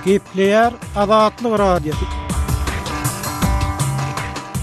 Gepleýär Azatlyk Radiosu.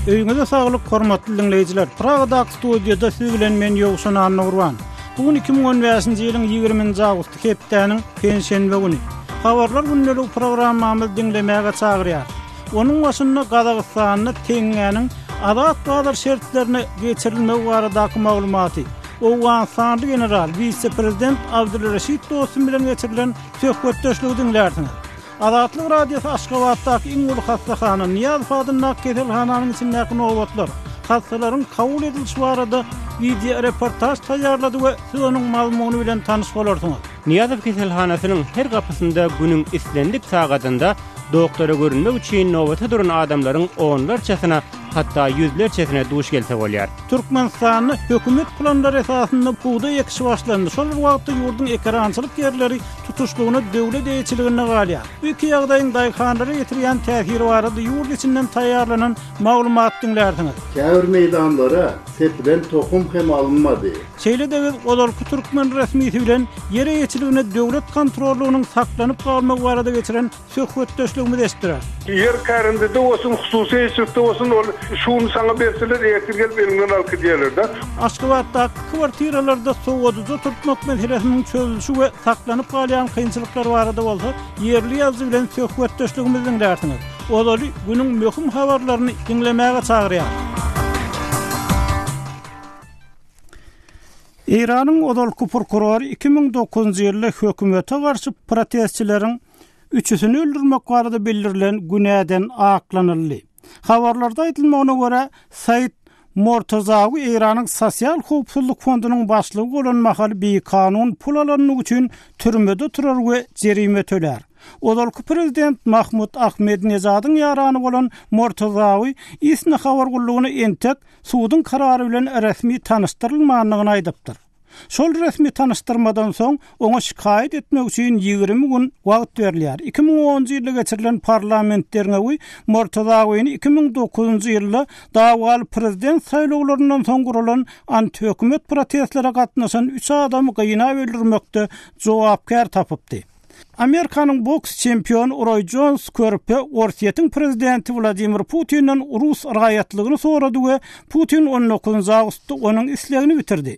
Öýüňizde saglyk, hormatly dinleýijiler. Pragada studiýada siz bilen men Ýogşan Annurwan. Bugun 2015-nji ýylyň 20-nji awgusty hepdeniň pensiýenbe güni. Habarlar günleri programmamyzy dinlemäge çagyrýar. Onuň başynda Gazagystanyň teňgäniň Azat bazar şertlerini geçirilmegi baradaky maglumaty. Owganstanyň general vice-prezident Abdulreşid Dostum bilen geçirilen söhbetdeşligi dinlärsiňiz. Azatlyk Radiosu Aşgabatdaky iň uly hastahana Niyaz Fadynak keselhananyň içindäki nowatlar, hastalaryň kabul edilişi barada video reportaj taýýarlady we siz onuň mazmuny bilen tanyş bolarsyňyz. Niyazow keselhanasynyň her gapysynda günüň islendik sagatynda doktora görünmek üçin nowata duran adamlaryň onlarçasyna, hatta yüzlerçesine duş gelse bolýar. Türkmenistanyň hökümet planlary esasynda buğda ekişi başlandy. Şol wagtda ýurdun ekrançylyk ýerleri tutuşlugyny döwlet eýçiligine galýar. Bu iki ýagdaýyň daýkanlara ýetirýän täsiri barada ýurt içinden taýýarlanan maglumat dinlärsiňiz. Käwr meýdanlara sepilen tohum hem alınmady. Şeýle de Odolky Türkmen resmiýeti bilen ýer eýçiligine döwlet kontrollugynyň saklanyp galmagy barada geçiren söhbetdeşligimiz esdirer. Yer karindide olsun, hususy eýçilikde olsun, ol şunu sana berseler ýetirgel belimden alyp gidýärler. Aşgabatda kwartiralarda soğuducu tutmak meselesinin çözülüşü we saklanyp galýan kynçylyklar barada bolsa, yerli ýazy bilen söhbetdeşligimiz dinlärsiňiz. Olaly günüň möhüm habarlaryny dinlemäge çagyrýar. İranyň Odolky prokurory 2009-njy ýylda hökümete garşy protestçileriň üçüsini öldürmek barada bildirilen günäden aklanyldy. Habarlarda aýdylmagyna görä Said Mortazawy İranyň sosial howpsuzlyk fondunyň başlygy bolan mahaly bir kanun pul alanyny üçin türmede turar we jerime töler. Odolky prezident Mahmud Ahmednejadyň ýarany bolan Mortazawy isni habar gullugyny entek suwdyň karary bilen resmi tanışdyrylmagyny aýdypdyr. Şol resmi tanıştırmadan soň oňa şikayet etmek üçin 20 gün wagt berilýär. 2010-njy ýylda geçirilen parlamentlerine Mortazawyny 2009-njy ýylda dawal prezident saýlawlaryndan soň gurulan anti-hökümet protestlere gatnaşan 3 adamy gynaw öldürmekde jogapkar tapypdy. Amerikanyň boks çempionu Roy Jones körpe Orsiýetiň prezidenti Vladimir Putin'den Rus raýatlygyny sorady we Putin 19-njy awgustda onuň islegini bitirdi.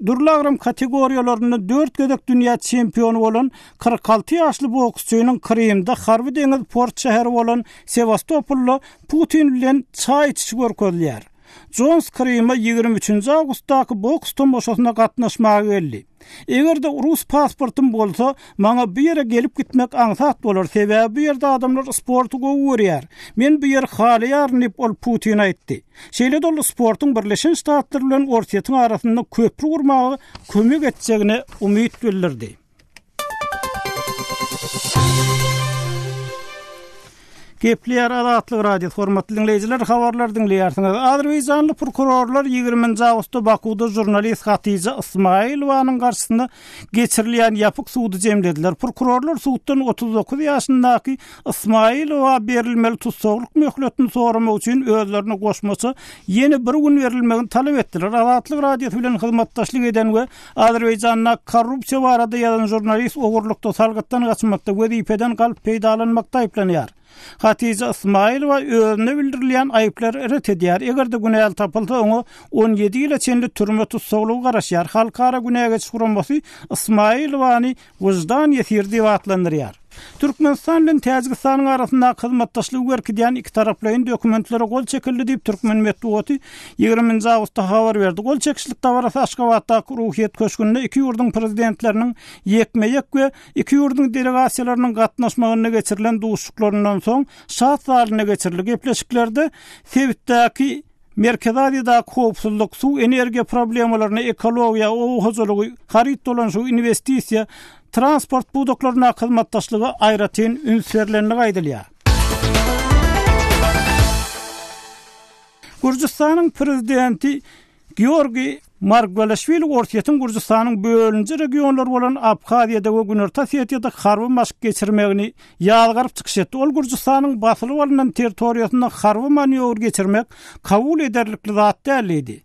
Durlagram kategoriýalaryny 4 gedek dünýä çempionu bolan 46 ýaşly boksçunyň Krymda harby deňiz port şäheri bolan Sevastopolda Putin bilen çaý içişi görkezdiler. Jones Krym'a 23-nji awgustdaky boks tomoşasyna gatnaşmagy geldi. Egerde Rus pasportum bolsa, maňa bir ýere gelip gitmek aňsat bolar. Sebäbi bu ýerde adamlar sportu görýär. Men bu ýer halýar dip ol Putin aýtdy. Şeýle dolu sportun Birleşen Ştatlar bilen Orsiýetiň arasynda köprü gurmagy kömek etjegine umyt bildirdi. Gepleýär Azatlyk Radiosu hormatly dinleýijiler, habarlar dinleýärsiňiz. Azerbaýjanly prokurorlar 20-nji awgustda Bakuda jurnalist Hatice Ismailowanyň garşysynda geçirilýän ýapyk suwdy jemlediler. Prokurorlar suwddan 39 ýaşyndaky Ismailowa berilmeli tutsaglyk möhletini soramak üçin özlerini goşmaça ýene bir gün berilmegini talap etdiler. Azatlyk Radiosu bilen hyzmatdaşlyk eden we Azerbaýjanda korrupsiýa barada ýazan jurnalist ogurlukda salgatdan gaçmakda wezipeden galyp peýdalanmakda aýplanýar. Hatice Ismailowa özüne bildirilýän aýplar ret edýär. Egerde günäl tapylsa oňa 17 ýyla çenli türme tutsaglygy garaşýar. Halkara günäge çykurmasy Ismailowany wyjdan ýetirdi diýip atlandyrýar. Türkmenistan bilen Täjikistanyň arasynda hyzmatdaşlyk berkidýän iki taraplaryň dokumentlere gol çekildi diýip Türkmen medeniýeti 20-nji awgustda habar berdi. Gol çekişlik dabarasy Aşgabatdaky Ruhyet köşkünde iki ýurdun prezidentleriniň ýekme-ýek we iki ýurdun delegasiýalarynyň gatnaşmagyna geçirilen duşluklaryndan soň şat halyna geçirildi. Gepleşiklerde Sewitdäki Merkez Asya'da howpsuzlyk, suw energiýa problemalaryny, ekologiýa, owahaçylygy, harit bolan şu investisiýa, transport budaklaryna hyzmatdaşlygy aýratyn ünsürlerini gaýdylýar. Gürjistanyň prezidenti Georgiy Margvelashvili Orsiýetiň Gürjistanyň bölünji regionlar bolan Abhaziýada we Günorta Osetiýada harby maşk geçirmegini ýalgaryp çykyş etdi. Ol Gürjistanyň basylyp alynan territoriýasynda harby manewr geçirmek kabul ederlikli zat däldi.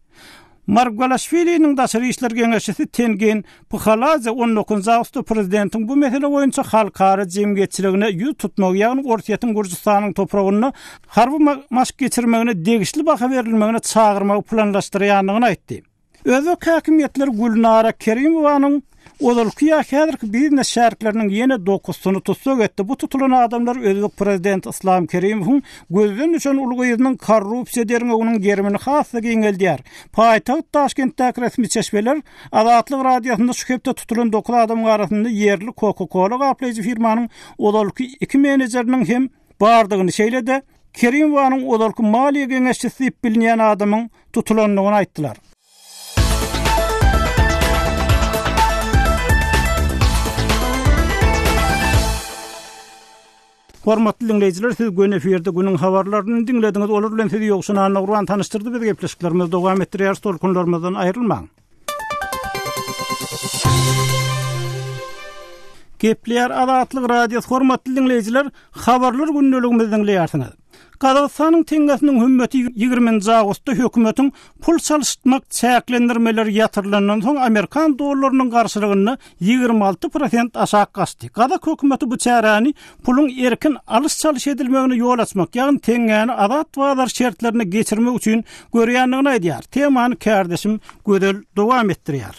Margvelashvili'nin Daşary işler geňeşçisi Tengen Pxalaza 19 awgustda prezidentiň bu mesele boýunça halkara jemgyýetçiligine ýüz tutmak, ýagny Ortaýa Gürjistanyň topragyna harby mask geçirmegine degişli baha berilmegine çağırmagy planlaşdyrýanlygyny aýtdy. Özbek häkimetleri Gulnara Kerimowanyň Odalky häzirki biznes şärkleriniň ýene 9-syny tutsak etdi. Bu tutulan adamlar Özbek prezident Islom Kerimowyň gözden düşen ulgaýynyň korrupsiýa derňeginiň gerimini hasy giňeldýär. Paýtaxt Taşkentdäki resmi çeşmeler Azatlyk radiosunda şu hepde tutulan 9 adamyň arasynda yerli Coca-Cola gaplayjy firmanyň Odalky 2 menejeriniň hem bardygyny şeýledi. Kerimowanyň Odalky maliýe geňeşçisi diýip bilinýän adamyň tutulanlygyny aýtdylar. Hormatly dinleyijiler, siz gün eferde günüň habarlaryny dinlediňiz. Olar bilen sizi ýokşuna Nurwan tanıştyrdy. Biz gepleşiklerimiz dowam etdirýär. Stolkunlarymyzdan aýrylmaň. Gepler Azatlyk radiosu hormatly dinleyijiler, habarlar günneligimizden dinleýärsiňiz. Qazaqstanyň teňgesiniň hümeti 20 awgustda hökümetiň pul çalyşmak çäklendirmeleri ýatyrylandan soň Amerikan dollarynyň garşylygyny 26% aşağı gasdy. Qazaq hökümeti bu çäräni pulun erkin alys çalyş edilmegine ýol açmak, ýagny teňgäni azat bazar şertlerine geçirmek üçin görýänligini aýdýar. Temany kardeşim Gödel dowam etdirýär.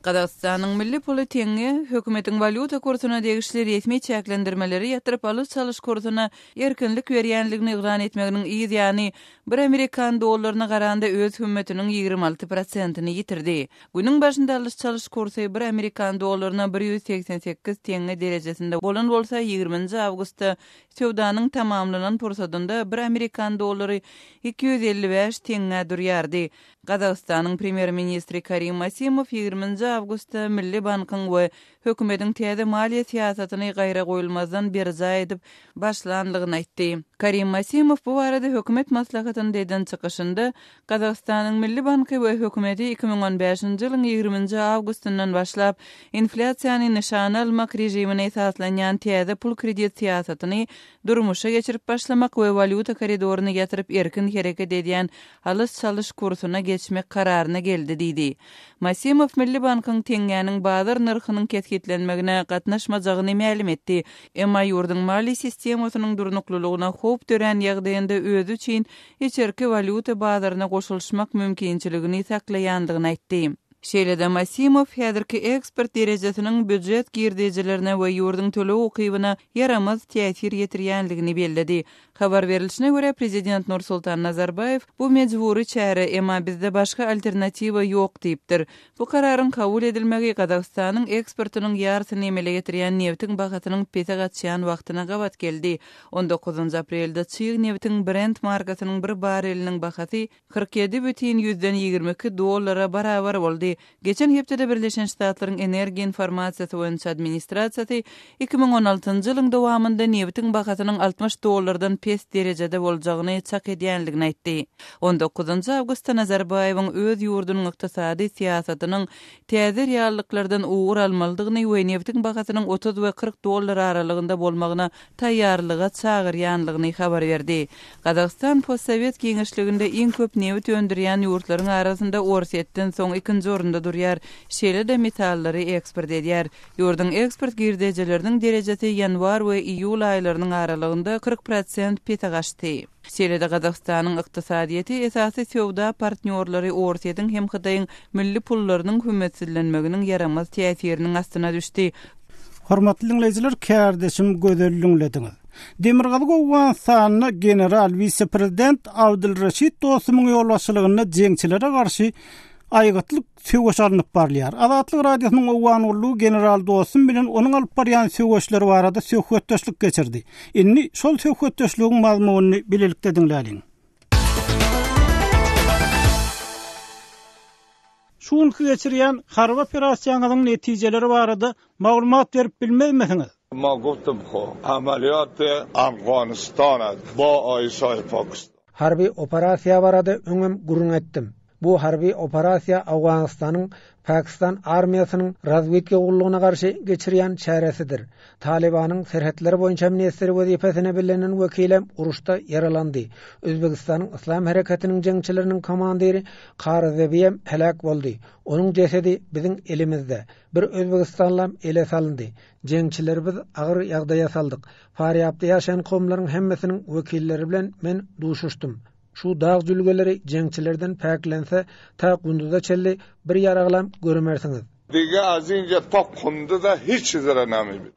Qazaqstanyň milli pulu teňgi hökümetiň valyuta kursyna degişli resmi çäklendirmeleri ýatyryp alys çalyş kursyna erkinlik berýänligini ýygran etmeginiň ýa-ni 1 Amerikan dollaryna garanda öz hümmetiniň 26%-ni ýitirdi. Günüň başynda alys çalyş kursy 1 Amerikan dollaryna 188 teňge derejesinde bolan bolsa 20 awgustda sowdanyň tamamlanan pursatynda 1 Amerikan dollary 255 teňge durýardy. Qazaqstanyň premier ministri Karim Masimov 20 awgustda Milli Bankyň we hökümetiň täze maliýe siýasatyny gaýra goýulmazdan berza edip başlandygyny aýtdy. Karim Masimov bu arada hökümet maslahatyny deden çykyşynda Qazaqstanyň Milli Banky we hökümeti 2015-nji ýylyň 20 awgustyndan başlap inflasiýany nişana almak rejimine esaslanýan täze pul kredit siýasatyny durmuşa geçirip başlamak we valyuta koridoryny ýatyryp erkin hereket edýän alys çalyş kursyna geçmek kararyna geldi diýdi. Masimov Milli Bankyň teňgäniň bazar narhynyň ketgitlenmegine gatnaşmajagyny ma'lum etdi. Emma ýurduň mali sistemasynyň durnuklulygyna hop dören ýagdaýynda özü üçin içerki valyuta bazaryna goşulşmak mümkinçiligini saklaýandygyny aýtdy. Şeýlede Masimov häzirki eksport derejesiniň büdjet girdijilerine we ýurdun tölew ukybyna yaramaz täsir ýetirýänligini belledi. Habar berilişine göre Prezident Nursultan Nazarbayev bu mecburi çäre emma bizde başga alternatiwa ýok diýipdir. Bu kararyň kabul edilmegi Qazaqstanyň eksportynyň ýartyny emele getirýän neftiň bahatynyň pete gatşan wagtyna gabat geldi. 19 aprelde çyg neftiň Brent markasynyň bir bareliniň bahasy 47,22 dollara barabar boldy. Geçen hepde Birleşen Ştatlaryň Energiýa Informasiýasy boýunça administrasiýasy 2016-njy ýylyň dowamında neftiň bahasynyň 60 dollardan pes derejede boljagyny çak edýänligini aýtdy. 19 awgustda Nazarbayewiň öz ýurdunyň ykdysady siýasatynyň täze reallyklardan ugur almalydygyny we neftiň bahasynyň 30 we 40 dollar aralygynda bolmagyna taýýarlyga çagyrýanlygyny habar berdi. Qazaqstan postsovet giňişliginde iň köp neft öndürýän ýurtlaryň arasynda Orsetden soň 2-nji orunda durýar. Şeýle-de metallary eksport edýär. Ýurdun eksport girdijileriniň derejesi ýanwar we iýul aýlarynyň aralygynda 40% pete gaçdy. Şeýle-de Qazaqstanyň ykdysadyýety esasy sowda partnýorlary Orsetden hem Hydaýyň milli pullarynyň hümetsizlenmeginiň yaramaz täsiriniň astyna düşdi. Hormatly dinleyijiler, kardeşim Gödel dinlediňiz. Demirgazyk Owganastyny general vice-prezident Abdulraşid Dostumyň ýolbaşçylygyna jeňçilere garşy aýgatlyk söwgeç alınıp barlýar. Azatlyk radiosynyň Owganurly general Dostum bilen onuň alyp barýan söwgeçleri barada söhbetdeşlik geçirdi. Inni şol söhbetdeşligiň mazmunyny bilelikde dinläliň. Şuňky geçirýän harby operasiýanyň netijeleri barada maglumat berip bilmezmisiňiz? ما گفتم خب عملیات افغانستان با آیسای پاکستان harbiy operasiýa barada öňüm gurrun etdim. Bu harbiy operasiýa Awganystanyň Pakistan armiýasynyň razvedka gullugyna garşy geçirýän çäresidir. Talibanyň serhetleri boýunça ministri wezipesine bilenen wekilem uruşda yaralandy. Özbegistanyň Islam harekatiniň jeňçileriniň komandiri Qarzebiyem helak boldy. Onuň jesedi biziň elimizde. Bir Özbegistanlam ele salındy. Jeňçilerimiz agyr ýagdaýa saldyk. Faryapda ýaşaýan gowmlaryň hemmesiniň wekilleri bilen men duşuşdum. Şu dağ jülgeleri jeňçilerden päklense ta Gunduza çelli bir yaraglam görmersiniz. Dige azince ta Gunduza hiç zara namyby.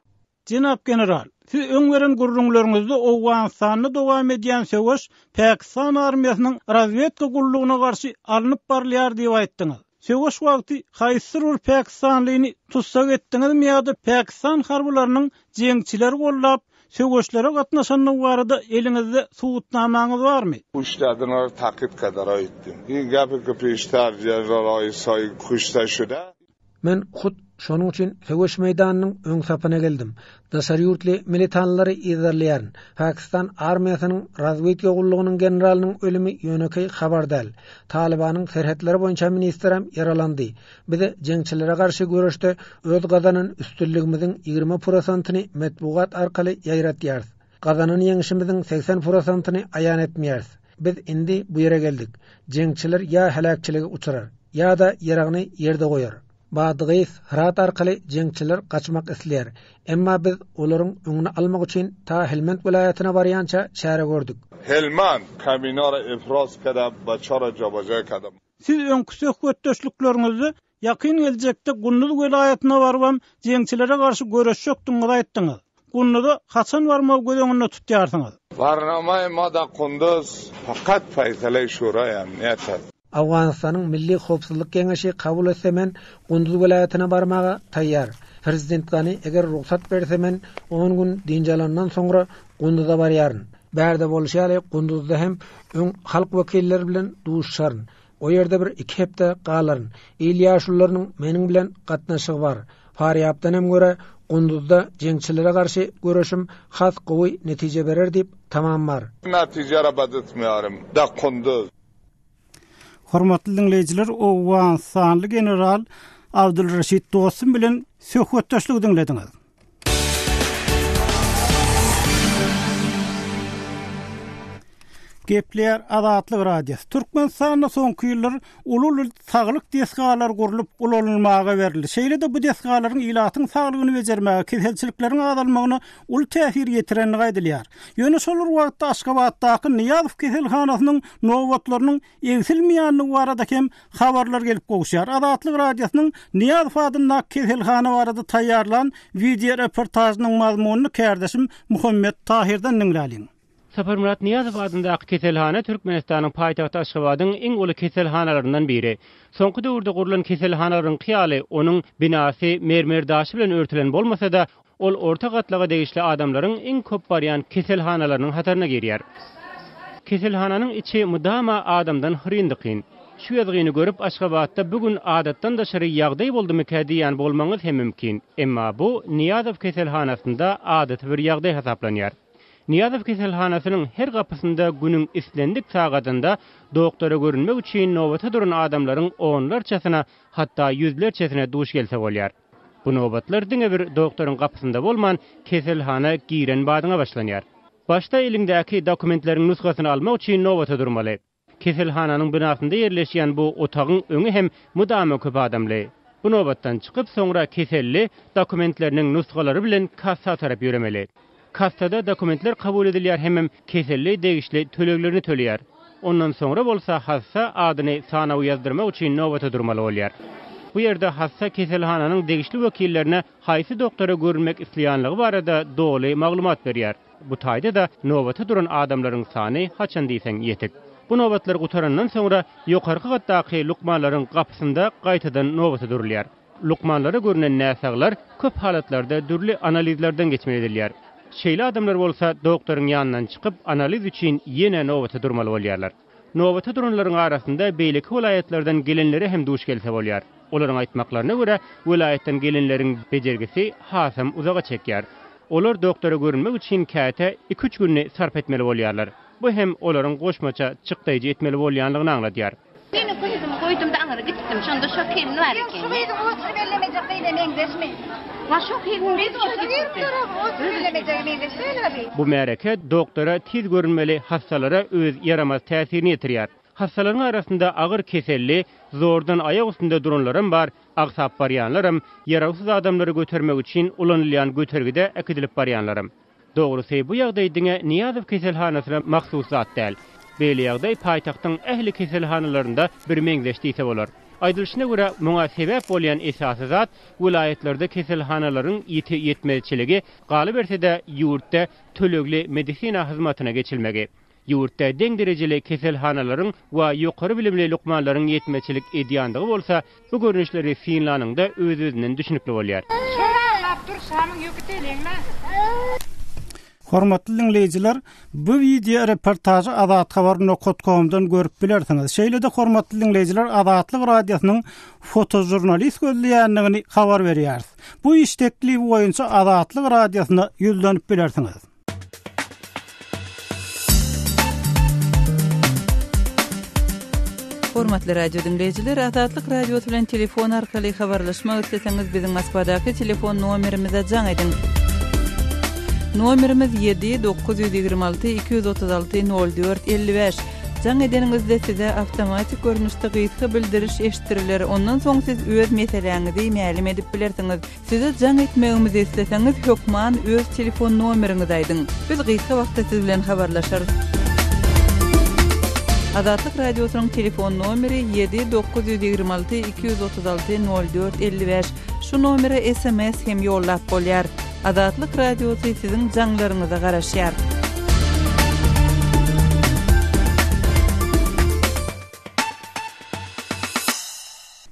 Jenap general, siz öňveren gurrunlaryňyzda Awganystanyny dowam edýän söwüş Pakistan armiýasynyň razvedka gullugyna garşy alınıp barlýar diýip aýtdyňyz. Söwüş wagty haýsy bir Pakistanlyny tutsak etdiňizmi ýa-da Pakistan harbularynyň jeňçiler gollap söwüşlere gatnaşanyň barada eliňizde suwutnamaňyz barmy? Kuşladylar takip kadar aýtdy. Ýa gapy peştar jaralaý soý kuşta şuda. Men hut şonuň üçin söwüş meýdanynyň öň sapyna geldim. Daşary ýurtly militanlary izlerleýär. Pakistan armiýasynyň razvedka gullugynyň generalynyň ölümi ýöneki habar däl. Talibanyň serhetleri boýunça ministrem yaralandy. Bize jeňçilere garşy görüşde öz gazanyň üstünligimiziň 20%-ny metbuat arkaly ýaýratýar. Gazanyň ýeňişimiziň 80%-ny aýan etmeýär. Biz indi bu ýere geldik. Jeňçiler ýa helakçylyga uçurar, ýa-da ýaragyny ýerde goýar. Badgys Hırat arkaly jeňçiler gaçmak isleýär. Emma biz olaryň öňüni almak üçin ta Helmand vilayatyna barýança çäre gördük. Helmand kaminara ifraz kadar baçara jabaja kadar. Siz öňküsek götdeşliklerinizi ýakyn geljekde Gunduz vilayatyna barwam jeňçilere garşy görüşjekdiňizi aýtdyňyz. Gunduzda haçan barmak gözeňinde tutýarsyňyz. Barnamay mada Gunduz fakat faýsala şura ýa-ni Awganystanyň Milli Howpsuzlyk Geňeşi kabul etse men Gunduz vilayatyna barmaga taýýar. Prezident Gani eger ruhsat berse men 10 gün dinjalandan soňra Gunduzda barýaryn. Bärde bolşaly Gunduzda hem öň halk wekilleri bilen duşşaryn. O ýerde bir 2 hepde galaryn. Ilýaşullarynyň meniň bilen gatnaşygy bar. Faryapdan hem göre Gunduzda jeňçilere garşy görüşüm has gowy netije berer diýip tamamlar. Netije rabat etmeýärem. Da Gunduz. Hormatly dinleyijiler, Awganystanyň general Abdulraşid Dostum bilen söhbetdeşlik dinlediňiz. Gepler Azatlyk Radiosu. Türkmenistanda soňky ýyllar ulul saglyk desgalar gurulup ulanylmaga berildi. Şeýle de bu desgalaryň ilatyň saglygyny bejermäge, keselçilikleriň azalmagyna ul täsir ýetirenini gaýdylýar. Ýöne şolar wagtda Aşgabatdaky Niýazow keselhanasynyň nowatlarynyň egsilmeýänligi barada hem habarlar gelip gowşýar. Azatlyk Radiosynyň Niýazow adynda keselhana barada taýýarlan video reportajynyň mazmunyny kärdeşim Muhammed Tahirden dinläliň. Saparmurat Niýazow adyndaky keselhana Türkmenistanyň paýtagty Aşgabatyň iň uly keselhanalaryndan biri. Soňky döwürde gurulan keselhanalaryň hyýaly onuň binasy mermerdaşy bilen örtülen bolmasa-da, ol orta gatlaga degişli adamlaryň iň köp barýan keselhanalarynyň hataryna girýär. Keselhananyň içi mudama adamdan hyryndyqyn. Şu ýazgyny görüp Aşgabatda bugün adatdan daşary ýagdaý boldymy diýen bolmaňyz hem mümkin. Emma bu Niýazow keselhanasynda adaty bir ýagdaý hesaplanýar. Niýazow keselhanasynyň her gapysynda günüň islendik sagatynda doktora görünmek üçin nowata duran adamlaryň onlarçasyna, hatda ýüzlerçesine duş gelse bolýar. Bu nowbatlar diňe bir doktoryň gapysynda bolman keselhana giren badyňa başlanýar. Başda elingdäki dokumentleriň nusgasyny almak üçin nowata durmaly. Keselhananyň binasynda ýerleşýän bu otagyň öňü hem mudama köp adamly. Bu nowbatdan çykyp soňra keselli dokumentleriniň nusgalary bilen kassa tarap ýöremeli. Kassada dokumentler kabul edilýär hem keselli degişli töleglerini töleýär. Ondan soňra bolsa hassa adyny sanawy ýazdyrmak üçin nowata durmaly bolýar. Bu ýerde hassa keselhananyň degişli wekillerine haýsy doktora görünmek isleýänligi barada doly maglumat berýär. Bu taýda da nowata duran adamlaryň sany haçan diýsen ýetik. Bu nowbatlar gutarandan soňra ýokarky gatdaky lukmanlaryň gapysynda gaýtadan nowata durulýar. Lukmanlara görünen näsaglar köp halatlarda dürli analizlerden geçmeli edilýär. Şeýle adamlar bolsa doktoryň ýanyndan çykyp analiz üçin ýene nowata durmaly bolýarlar. Nowata duranlaryň arasynda beýleki vilayatlardan gelenleri hem duş gelse bolýar. Olaryň aýtmaklaryna görä, vilayatdan gelenleriň bejergisi hasam uzaga çekýär. Olar doktora görünmek üçin käte 2-3 günni sarp etmeli bolýarlar. Bu hem olaryň goşmaça çykdaýjy etmeli bolýanlygyny aňladýar. Meni koydum da aňyra gitip ettim. Şunda şu kim var ki? Şu bir otur bellemeyecek değil mengdeşme. Va şu kim bir Bu mereke doktora tiz görünmeli hastalara öz yaramaz täsirini ýetirýär. Hastaların arasında ağır keselli, zordan ayak üstünde duranlarım var, aksap baryanlarım, yararsız adamları götürmek için ulanılayan götürgide ekidilip baryanlarım. Doğrusu bu ýagdaýdyňa Niýazow keselhanasyna mahsus zat däl. Beýle ýagdaý paýtagtyň ähli keselhanalarynda bir meňzeşdiýse bolar. Aýdylyşyna görä, muňa sebäp bolýan esasy zat vilayatlerde keselhanalaryň ýetmezçiligi, galy berse-de ýurtda tölegli medisina hyzmatyna geçilmegi. Ýurtda deň derejeli keselhanalaryň we ýokary bilimli lukmanlaryň ýetmezçilik edýänligi bolsa, bu görnüşleri Finlanyň da öz-özünden düşünükli bolýar. Hormatly dinleyijiler, bu video reportajy Azat habar.com-dan görüp bilersiňiz. Şeýle de hormatly dinleyijiler, Azatlyk radiosynyň fotojurnalist gözleýänligini habar berýär. Bu iştekli boýunça Azatlyk radiosyna ýüzlenip bilersiňiz. Hormatly radio dinleyijiler, Azatlyk radiosu bilen telefon arkaly habarlaşmak isleseňiz biziň Moskvadaky telefon nomerimize jaň edin. Nomerimiz 7-926-236-04-55. Jaň edeningizde size awtomatik görnüşde gyýytka bildiriş eşitiriler. Ondan soň siz öz meseleňizi ma'lum edip bilersiňiz. Size jaň etmegimizi isleseňiz, hökman öz telefon nomeriňizi aýdyň. Biz gyýytka wagtda siz bilen habarlaşarys. Azatlyk radiosynyň telefon nomeri 7-926-236-04-55. Şu nomere SMS hem ýollap bolýar. Azatlyk radiosu siziň jaňlaryňyza garaşýar.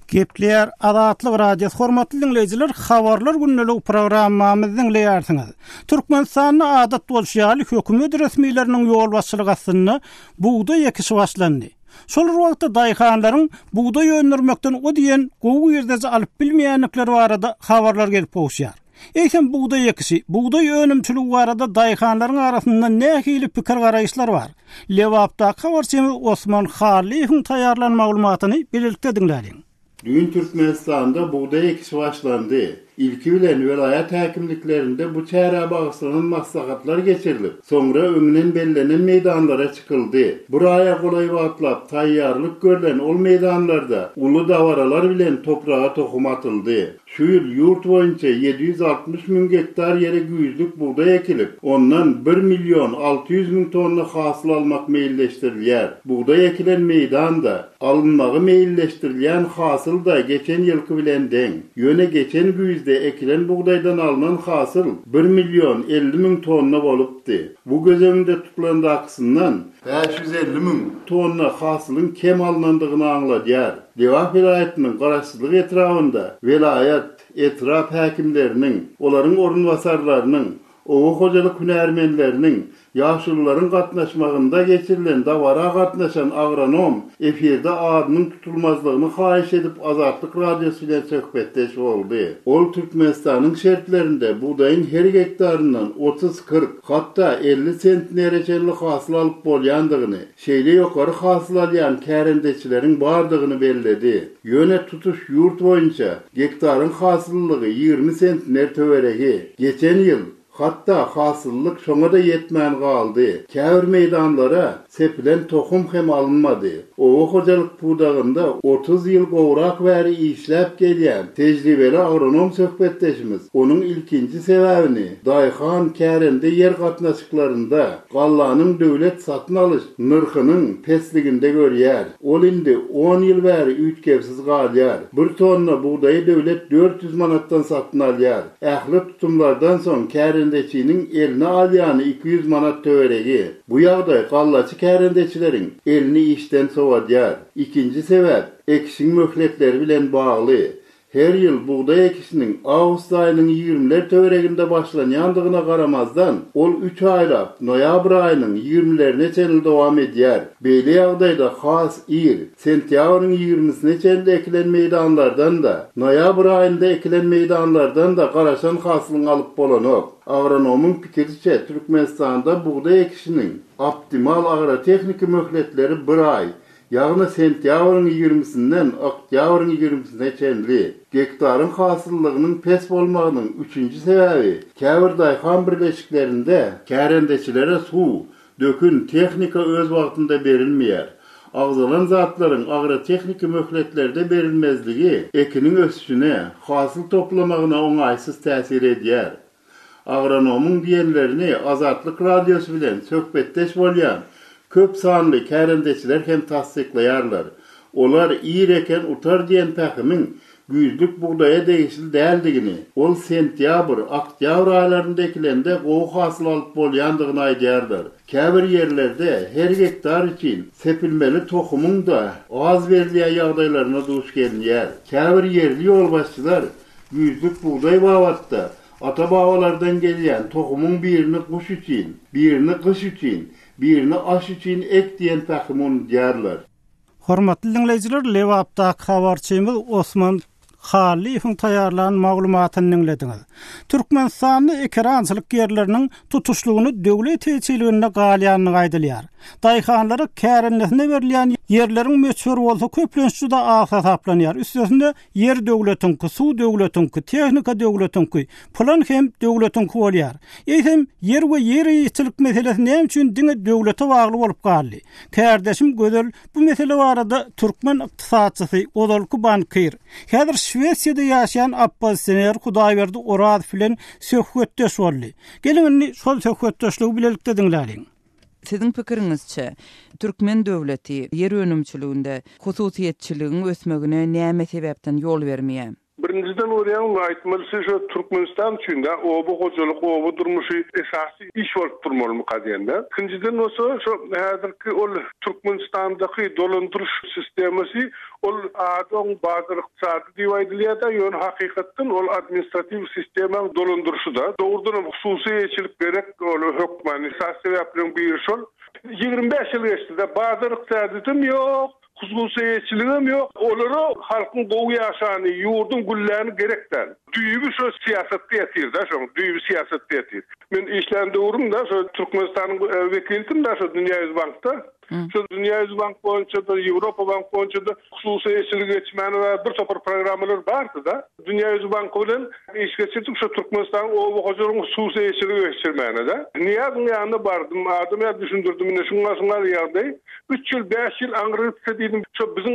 Gepler Azatlyk radiosu hormatly dinleyijiler, habarlar günnelik programmamyzy dinleýärsiňiz. Türkmenistanyň adat bolşýaly hökümet resmiýetleriniň ýol başçylygyny buğday ekişi başlandy. Şol wagtda daýhanlaryň buğday öndürmekden o diýen gowy ýerde alyp bilmeýänlikleri barada habarlar gelip bolşýar. Eýsem buğday ekişi, buğday önümçüligi barada daýhanlaryň arasynda nähili pikir garaýşlar bar. Lewapda habarçy Osman Haliýewiň taýýarlan maglumatyny birlikde dinlädiň. Dün Türkmenistan'da buğday ekişi başlandı. İlki bilen vilayet hakimliklerinde bu çäre bagıslanan maslahatlar geçirilip, sonra öňünden bellenen meydanlara çıkıldı. Buraya kolay atlap taýýarlyk görülen ol meydanlarda ulu davaralar bilen toprağa tohum atıldı. Şu ýyl ýurt boýunça 760 000 hektar ýere güýzlük buğday ekilip, ondan 1.600.000 tonna hasyl almak meýilleşdirilýär. Buğday ekilen meýdanda alınmagy meýilleşdirilýän hasyl da geçen ýylky bilen deň. Ýöne geçen güýzde ekilen buğdaydan alınan hasyl 1.050.000 tonna bolupdy. Bu gözeňde tutulan aksyndan 550.000 tonna hasylyň kem alınandygyny aňladýar. Lewap vilayatynyň garaşsyzlygy etrafynda vilayat etraf hakimleriniň, olaryň orunbasarlarynyň, owa hojalyk hünärmenleriniň ýaşyllaryň gatnaşmagynda geçirilen dawara gatnaşan agronom efirde adynyň tutulmazlygyny haýyş edip Azatlyk radiosu bilen söhbetdeş boldy. Ol Türkmenistanyň şertlerinde buğdaýyň her hektaryndan 30-40 hatda 50 sentine reçelli hasyl alyp bolýandygyny, şeýle ýokary hasyl alýan kärendeçileriň bardygyny belledi. Ýöne tutuş ýurt boýunça hektaryň hasyllygy 20 sentiner töweregi. Geçen ýyl hatta hasıllyk şoňa da ýetmän galdy. Käbir meýdanlara sepilen tohum hem alınmady. Owa hojalyk buğdagynda 30 ýyl gowrak bäri işläp gelýän tejribeli agronom söhbetdeşimiz onuň ilkinji sebäbini daýhan kärende ýer gatnaşyklarynda gallanyň döwlet satyn alyş nyrkynyň pesliginde görýär. Ol indi 10 ýyl bäri üýtkepsiz galýar. Bir tonna buğdaýy döwlet 400 manatdan satyn alýar. Ähli tutumlardan soň kärendeçiniň eline alýany 200 manat töweregi. Bu ýagdaý gallaçy kärendeçileriň elini işden sowadýar. İkinji sebäp ekişiň möhletleri bilen bagly. Her ýyl buğday ekişiniň awgust aýynyň 20'ler töwereginde başlanýandygyna garamazdan ol 3 aýlap noýabr aýynyň 20'lerine çenil dowam edýär. Beýle ýagdaýda has ýyl sentýabryň 20'sine çenil ekilen meýdanlardan da noýabr aýynda ekilen meýdanlardan da garaşan hasylyň alyp bolanok. Agronomyň pikirçe Türkmenistanda buğday ekişiniň optimal agrotexnika möhletleri 1 aý, Ýagny sentýabryň 20-sinden oktýabryň 20-sine çenli gektarın hasıllygynyň pes bolmagynyň 3-nji sebäbi käbir daýhan birleşiklerinde kärendeçilere suw, dökün tehnika öz wagtynda berilmeýär. Agzalan zatlaryň agrotehnika möhletlerde berilmezligi ekiniň ösüşine, hasyl toplamagyna oňaýsyz täsir edýär. Agronomyň diýenlerini Azatlyk radiosu bilen söhbetdeş bolýan köp sanly kärendeçiler hem tasdiklaýarlar. Olar iyi eken utar diýen pähimiň güýzlük buğdaýa degişli däldigini, ol sentýabr, oktýabr aýlarındakilerde gowy hasyl alyp bolýandygyny aýdýarlar. Käbir ýerlerde her hektar için sepilmeli tohumyň da az berilýän ýagdaýlaryna duş gelýär. Käbir ýerli ýolbaşçylar güýzlük buğdaý babatda ata-babalardan gelýän tohumyň birini guş üçin, birini gyş üçin, birini aş üçin ek diýen pähim diýerler. Hormatly dinleyijiler, Lewapda habarçymyz Osman Halifin taýarlanan maglumatyny dinlediňiz. Türkmenistanyň ekrançylyk ýerleriniň tutuşlugyny döwlet teçiligine galýanyny aýdylýar. Daýhanlara kärenletine berilýän ýerleriň meçhur bolsa köplenşi de asa taplanýar. Üstesinde ýer döwletiňki, suw döwletiňki, tehnika döwletiňki, plan hem döwletiňki bolýar. Eýsem ýer we ýer ýetilik meselesi näme üçin diňe döwlete bagly bolup galdy? Kärdeşim gözel bu mesele barada türkmen ykdysadçysy Odalky bankir. Häzir Şwesiýada ýaşaýan oppositsioner Hudaýberdi Oraz bilen söhbetdeş boldy. Gelin şol söhbetdeşligi bilelikde dinläliň. Sizin pikiriňizçe, türkmen döwleti ýer önümçiliginde hususiýetçiligiň ösmegine näme sebäpden ýol bermeýär? Birinciden oraya aitmalısı şu Türkmenistan üçünde o bu hocalık, o bu durmuşu esası iş olup durmalı mı kadiyende. İkinciden olsa şu hazırki o Türkmenistan'daki dolandırış sistemisi o adon bazı iktisadi divaydiliyada yön hakikatten o administratif sistemin dolandırışı da doğrudan hususiyetçilik gerek o hükmen esas sebeplerin bir şol 25 yıl geçti de bazı iktisaditim yok. Hususiyetçiliğim yok. Oları halkın gowy ýaşany, ýurdun gülläni gerekden. Düýbi şu siýasatda ýetir da, şu düýbi siýasatda ýetir. Men işlendirim da, şu Türkmenistanyň wekilitim da, şu Dünýä Ýüz Bankda. Şu Dünýä Ýüz Bank boýunça da, Ýewropa Bank boýunça da hususiyetçilik geçmeni we bir topar programmalar bardy da. Dünýä Ýüz Bank bilen iş geçirdik şu Türkmenistanyň o hojalygyň hususiyetçiligi geçirmeni da. Niýatyň ýanyna bardym, adamy düşündirdim, ine şuňa ýagdaý. 3 ýyl, 5 ýyl aňryp diýdim, şu biziň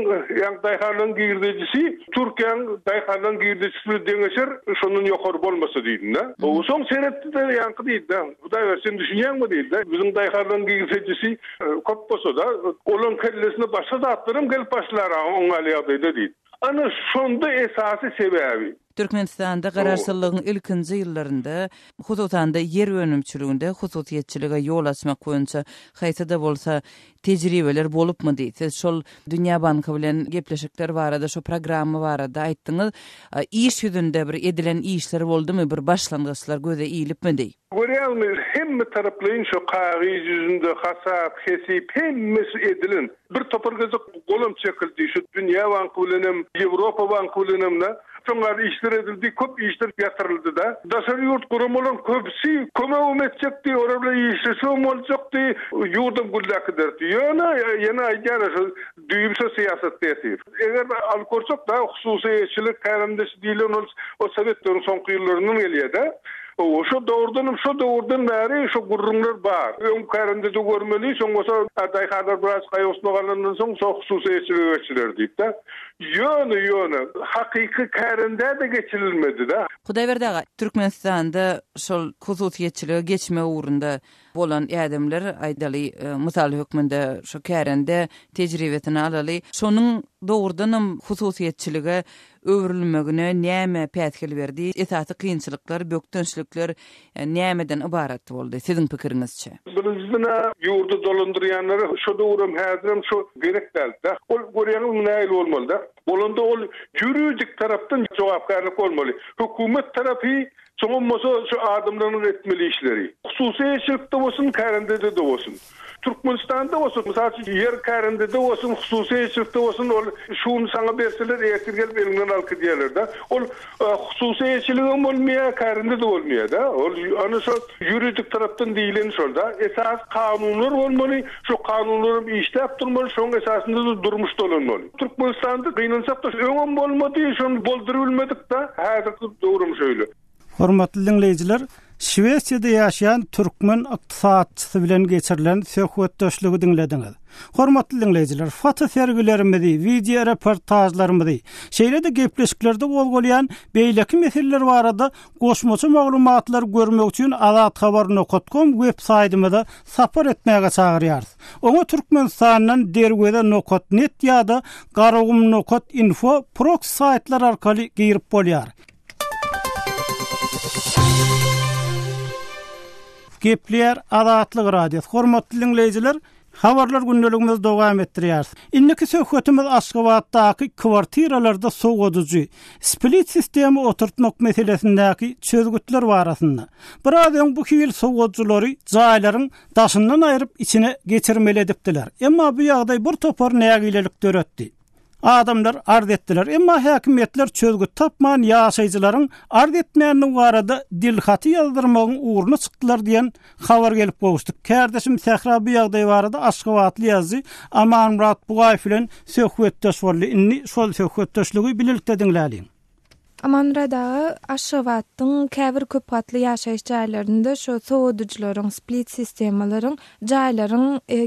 daýhanlaryň girdejisi, Türkiýanyň daýhanlaryň girdejisi deňeşer, şonun ýokary bolmasa diýdim da. O soň seretdi de ýanky diýdi da. Hudaý bersin düşünýärmi diýdi da. Biziň daýhanlaryň girdejisi köp bolsa da, olan kellesine başga zatlarym gelip başlara oňalýardy diýdi. Ana şonda esasy sebäbi. Türkmenistanda gararsızlygyň ilkinji ýyllarynda hususanda yer önümçiliginde hususiýetçilige ýol açmak boýunça haýsada bolsa tejribeler bolupmy diýsiz? Şol Dünýä Banky bilen gepleşikler barada, şu programma barada aýtdyňyz. Iş ýüzünde bir edilen işler boldymy? Bir başlangyçlar göze iýilipmi diýip? Görýärmi, hemme taraplaryň şu gaýry ýüzünde hasap, hesip hemmesi edilen. Bir topar göze golum çekildi. Şu Dünýä Banky bilen Ýewropa Banky bilen şoňar işler edildi, köp işler ýatyryldy da. Daşary ýurt guramalar köpsi kömek etjekdi, ora bilen işleşim boljakdy, ýurdum guldakyderdi. Ýana aýdýar şu düýbse siýasatda ýetir. Eger alkorsak da hususiýetçilik kärendeşi diýilen o Sowetlaryň soňky ýyllarynyň gelýär-de. Şu döwürden bäri şu gurrunlar bar. Öň kärende de görmeli, şoňsa daýhanlar biraz gaýosmagandan soň hususiýetçilik geçiler diýip de. Ýöne hakyky kärende de geçirilmedi de. Hudaýberdi aga, Türkmenistanda şol hususiýetçiligi geçme uğrunda bolan ädemler aýdaly, mysal hökmünde şu kärende tejribetini alaly, şonuň dogrudan hususiýetçilige öwrülmegine näme pätkil berdi? Esasy kynçylyklar, bökdünçlikler nämeden ibarat boldy? Siziň pikiriňizçe? Birinjiden ýurdu dolandyrýanlary şu döwrüm häzirim şu gerek däldi. Ol görýäňiz näil bolmaly da. Bolanda ol ýürüjik tarapdan jogapkärlik bolmaly. Hökümet tarapy Soňmasa şu adamlaryň etmeli işleri. Hususy eşlikde bolsun, kärendede de bolsun. Türkmenistanda bolsun, mesela yer kärendede bolsun, hususy eşlikde bolsun, ol şunu sana berseler ýetir gelip elimden alyp diýerler da. Ol hususy eşligiň bolmaýar, kärendede bolmaýar da. Ol ana şu juridik tarapdan diýilen şol da. Esas kanunlar bolmaly, şu kanunlary işläp durmaly, şoň esasynda da durmuş dolanmaly. Türkmenistanda gynansak da öňem bolmady, şonu bolduryp bilmedik da. Häzirki döwrüm şöyle. Hormatly dinleyijiler, Şwesiýada ýaşaýan türkmen ykdysatçysy bilen geçirilen söhbetdeşligi dinlediňiz. Hormatly dinleyijiler, foto sergilerimizi, video reportajlarymyzy, şeýle de gepleşiklerde bolýan beýleki meseleler barada goşmaça maglumatlar görmek üçin azathabar.com web saytymyza sapar etmäge çagyrýarys. Oňa Türkmenistanyň derwede.net ýa-da garagum.info proxy saytlar arkaly girip bolýar. Gepler Azatlyk Radio. Hormatly dinleyijiler, habarlar gündeligimiz dowam etdirýär. Inniki söhbetimiz Aşgabatdaky kwartiralarda soňgudyjy split sistemi oturtmak meselesindäki çözgütler barasynda. Birazdan bu ýyl soňgudyjylary jaýlaryň daşyndan aýryp içine geçirmeli edipdiler. Emma bu ýagdaý bir topar nägilelik döretdi. Adamlar ard etdiler. Emma häkimetler çözgüt tapman ýaşaýjylaryň ard etmänini barada dilhaty ýazdyrmagyň uğruna çykdylar diýen habar gelip gowuşdy. Kärdeşim Sehra bu ýagdaý barada Aşgabatly ýazy Aman Murat Bugaýew bilen söhbetdeş boldy. Inni şol söhbetdeşligi bilelikde dinläliň. Amanrada Aşgabatyň käbir köp gatly ýaşaýyş jaýlarynda şu soňgudyjylaryň split sistemalaryň jaýlaryň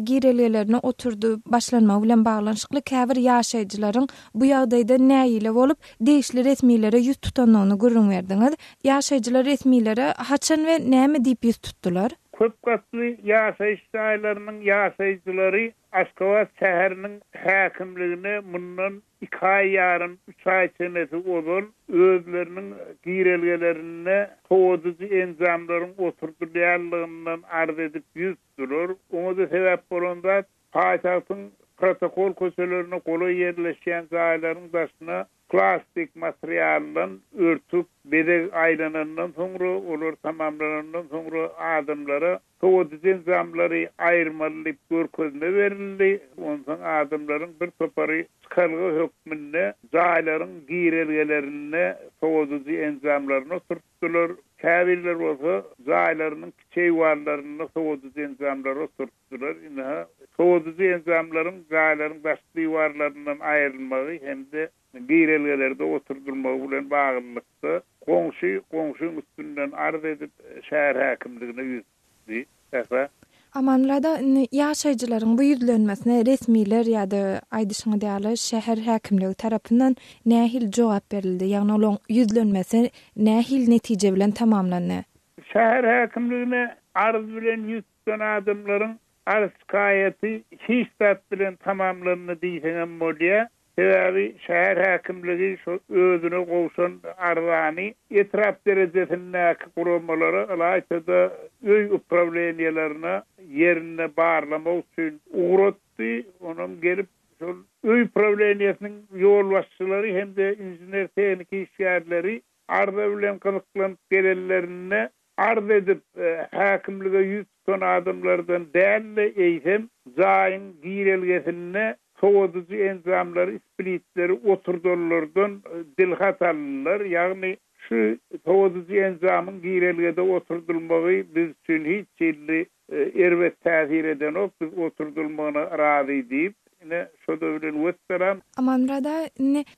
girelgelerini oturdu başlanma bilen baglanyşykly käbir ýaşaýjylaryň bu ýagdaýda näýile bolup değişli resmiýlere ýüz tutanyny görüň berdiňiz. Ýaşaýjylar resmiýlere haçan we näme diýip ýüz tutdular? Köp gatly ýaşaýyş jaýlarynyň ýaşaýjylary Aşgabat şäheriniň häkimligine mundan 2 ay ýaryn 3 ay çenesi bolun özleriniň girelgelerini toýdyjy enzamlaryň oturdurýanlygyndan arz edip ýüz durur. Oňa da sebäp bolanda paýtagtyň protokol köşelerini goly ýerleşýän jaýlaryň başyna plastik materialdan örtüp bedeg aýlanandan soňra olar tamamlanandan soňra adamlara toýdyjy enzamlary aýyrmalyp görkezine berildi. Ondan adamlaryň bir topary çykarlygy hökmünde jaýlaryň girelgelerini toýdyjy enzamlaryny turtdylar. Käbirler bolsa jaýlarynyň kiçik warlaryny toýdyjy enzamlary turtdylar. Ina toýdyjy enzamlaryň jaýlaryň başly warlaryndan aýrylmagy hemde girelgelerde oturdurmagy bilen baglykda goňşy üstünden arz edip şäher häkimligine ýüzdi. Amanrada ýaşaýjylaryň bu ýüzlenmesine resmiýler ýa-da aýdyşyňy diýerler şäher häkimligi tarapyndan nähil jogap berildi? Ýagny olaň ýüzlenmesi nähil netije bilen tamamlandy? Şäher häkimligine arz bilen ýüzden adamlaryň arz şikaýaty hiç bilen tamamlandy diýsen bolýar. Sebebi şäher häkimligi şu özüne gowşan arzany etraf derejesindäki gurulmalary alaýda öý upravleniýalaryna ýerine barlamak üçin uğratdy. Onuň gelip şol öý upravleniýasynyň ýol başçylary hemde injener tehnik işgärleri arza bilen gyzyklanıp gelenlerine arz edip häkimlige ýüz ton adamlardan dälle eýsem jaýyň girelgesine toýdyjy enzamlary splitleri oturdurlardan dilhat alýarlar. Ýagny şu toýdyjy enzamyň girelgede oturdulmagy biz üçin hiç çelli erbet täsir edenok, biz oturdulmagyna razy diýip ine şo bilen wetdiram. Amanrada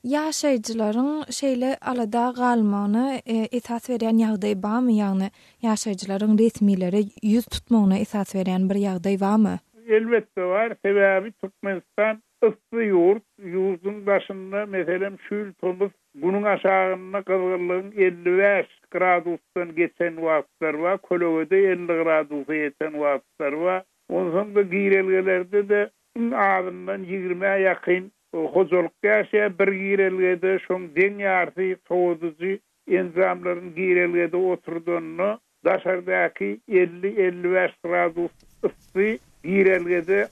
ýaşaýjylaryň şeýle alada galmagyna esas berýän ýagdaý barmy? Ýagny ýaşaýjylaryň resmiýlere ýüz tutmagyna esas berýän bir ýagdaý barmy? Elbette var. Sebebi Türkmenistan ıssy ýurt, ýurduň başynda meselem şül tomuz bunun aşağına kızgınlığın 55 gradustan geçen wagtlar var, Kologada 50 gradusa yeten wagtlar var. Ondan da girelgelerde de ağzından 20'ye yakın hozoluk yaşaya bir girelgede şoň deň ýarty toýdyjy enzamlaryň girelgede oturduğunu daşardaky 50-55 gradus ıssy girelgede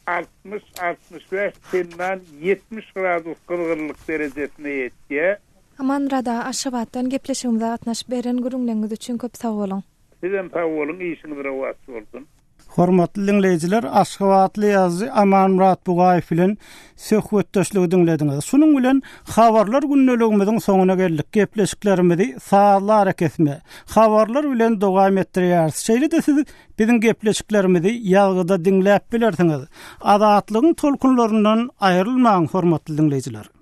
60-65 Çin'den 70 gradus kızgınlık derejesine yetdi. Amanrada Aşgabatdan gepleşigimize gatnaşyp beren gürüňleriniz üçin köp sag bolun. Sizem sag bolun, işiniz rawat bolsun. Hormatly dinleyijiler, Aşgabatly ýazgy Amanmurat Bugaýew bilen söhbetdeşligi dinlediňiz. Şunuň bilen habarlar günneligimiziň soňuna geldik. Gepleşiklerimizi sağlar kesme. Habarlar bilen dowam etdirýäris. Şeýle-de siz biziň gepleşiklerimizi ýalgyda dinläp bilersiňiz. Adatlygyň tolkunlaryndan aýrylmaň hormatly dinleyijiler.